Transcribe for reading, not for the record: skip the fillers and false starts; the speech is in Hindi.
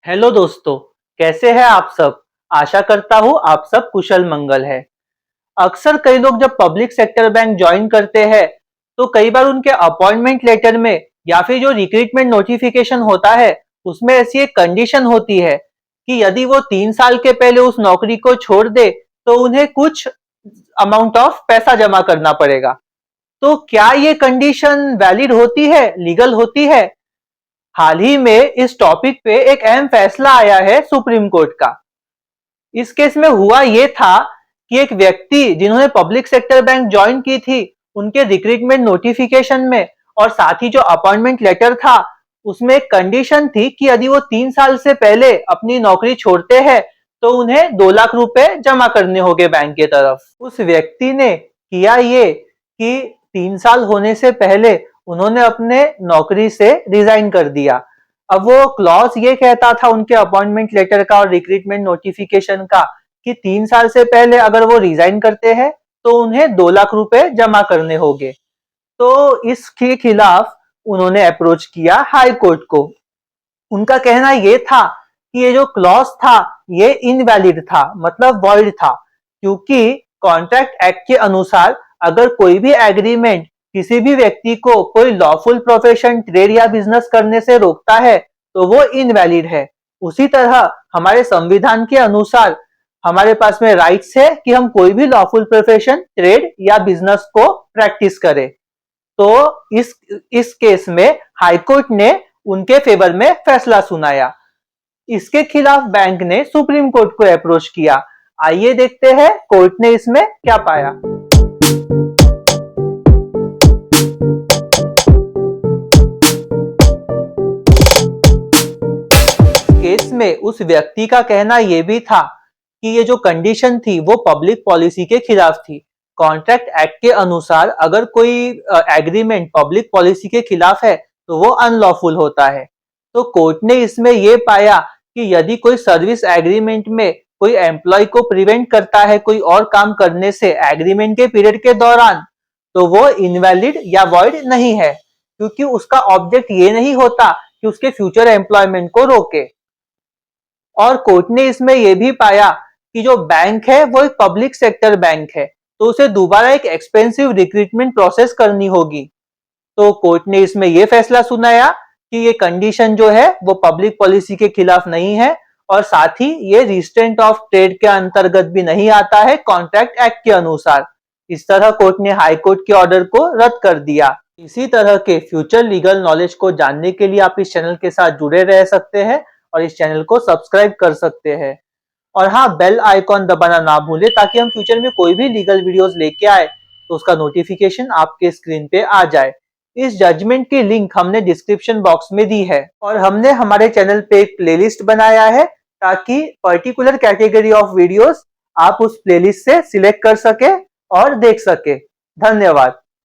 हेलो दोस्तों, कैसे हैं आप सब। आशा करता हूँ आप सब कुशल मंगल है। अक्सर कई लोग जब पब्लिक सेक्टर बैंक ज्वाइन करते हैं तो कई बार उनके अपॉइंटमेंट लेटर में या फिर जो रिक्रूटमेंट नोटिफिकेशन होता है उसमें ऐसी एक कंडीशन होती है कि यदि वो 3 साल के पहले उस नौकरी को छोड़ दे तो उन्हें कुछ अमाउंट ऑफ पैसा जमा करना पड़ेगा। तो क्या ये कंडीशन वैलिड होती है, लीगल होती है? हाल ही में इस टॉपिक पे एक अहम फैसला आया है सुप्रीम कोर्ट का। इस केस में हुआ ये था कि एक व्यक्ति जिन्होंने पब्लिक सेक्टर बैंक ज्वाइन की थी, उनके रिक्रूटमेंट नोटिफिकेशन में और साथ ही जो अपॉइंटमेंट लेटर था उसमें एक कंडीशन थी कि यदि वो 3 साल से पहले अपनी नौकरी छोड़ते हैं तो उन्हें 2 लाख रुपए जमा करने होंगे बैंक की तरफ। उस व्यक्ति ने किया ये कि 3 साल होने से पहले उन्होंने अपने नौकरी से रिजाइन कर दिया। अब वो क्लॉज ये कहता था उनके अपॉइंटमेंट लेटर का और रिक्रूटमेंट नोटिफिकेशन का कि 3 साल से पहले अगर वो रिजाइन करते हैं तो उन्हें 2 लाख रुपए जमा करने होंगे। तो इसके खिलाफ उन्होंने अप्रोच किया हाई कोर्ट को। उनका कहना ये था कि ये जो क्लॉज था ये इनवैलिड था, मतलब वॉइड था, क्योंकि कॉन्ट्रैक्ट एक्ट के अनुसार अगर कोई भी एग्रीमेंट किसी भी व्यक्ति को कोई लॉफुल प्रोफेशन, ट्रेड या बिजनेस करने से रोकता है तो वो इनवैलिड है। उसी तरह हमारे संविधान के अनुसार हमारे पास में राइट्स है कि हम कोई भी लॉफुल प्रोफेशन, ट्रेड या बिजनेस को प्रैक्टिस करें। तो इस केस में हाईकोर्ट ने उनके फेवर में फैसला सुनाया। इसके खिलाफ बैंक ने सुप्रीम कोर्ट को अप्रोच किया। आइए देखते हैं कोर्ट ने इसमें क्या पाया। केस में उस व्यक्ति का कहना यह भी था कि ये जो कंडीशन थी वो पब्लिक पॉलिसी के खिलाफ थी। कॉन्ट्रैक्ट एक्ट के अनुसार अगर कोई एग्रीमेंट पब्लिक पॉलिसी के खिलाफ है तो वो अनलॉफुल होता है। तो कोर्ट ने इसमें यह पाया कि यदि कोई सर्विस एग्रीमेंट में कोई एम्प्लॉय को प्रिवेंट करता है कोई और काम करने से एग्रीमेंट के पीरियड के दौरान, तो वो इनवैलिड या वॉइड नहीं है, क्योंकि उसका ऑब्जेक्ट ये नहीं होता कि उसके फ्यूचर एम्प्लॉयमेंट को रोके। और कोर्ट ने इसमें यह भी पाया कि जो बैंक है वो एक पब्लिक सेक्टर बैंक है, तो उसे दोबारा एक एक्सपेंसिव रिक्रूटमेंट प्रोसेस करनी होगी। तो कोर्ट ने इसमें यह फैसला सुनाया कि ये कंडीशन जो है वो पब्लिक पॉलिसी के खिलाफ नहीं है और साथ ही ये रिस्ट्रेंट ऑफ ट्रेड के अंतर्गत भी नहीं आता है कॉन्ट्रैक्ट एक्ट के अनुसार। इस तरह कोर्ट ने हाई कोर्ट के ऑर्डर को रद्द कर दिया। इसी तरह के फ्यूचर लीगल नॉलेज को जानने के लिए आप इस चैनल के साथ जुड़े रह सकते हैं और इस चैनल को सब्सक्राइब कर सकते हैं। और हाँ, बेल आइकॉन दबाना ना भूलें ताकि हम फ्यूचर में कोई भी लीगल वीडियोस लेके आए तो उसका नोटिफिकेशन आपके स्क्रीन पे आ जाए। इस जजमेंट की लिंक हमने डिस्क्रिप्शन बॉक्स में दी है और हमने हमारे चैनल पे एक प्लेलिस्ट बनाया है ताकि पर्टिकुलर कैटेगरी ऑफ वीडियोस आप उस प्लेलिस्ट से सिलेक्ट कर सके और देख सके। धन्यवाद।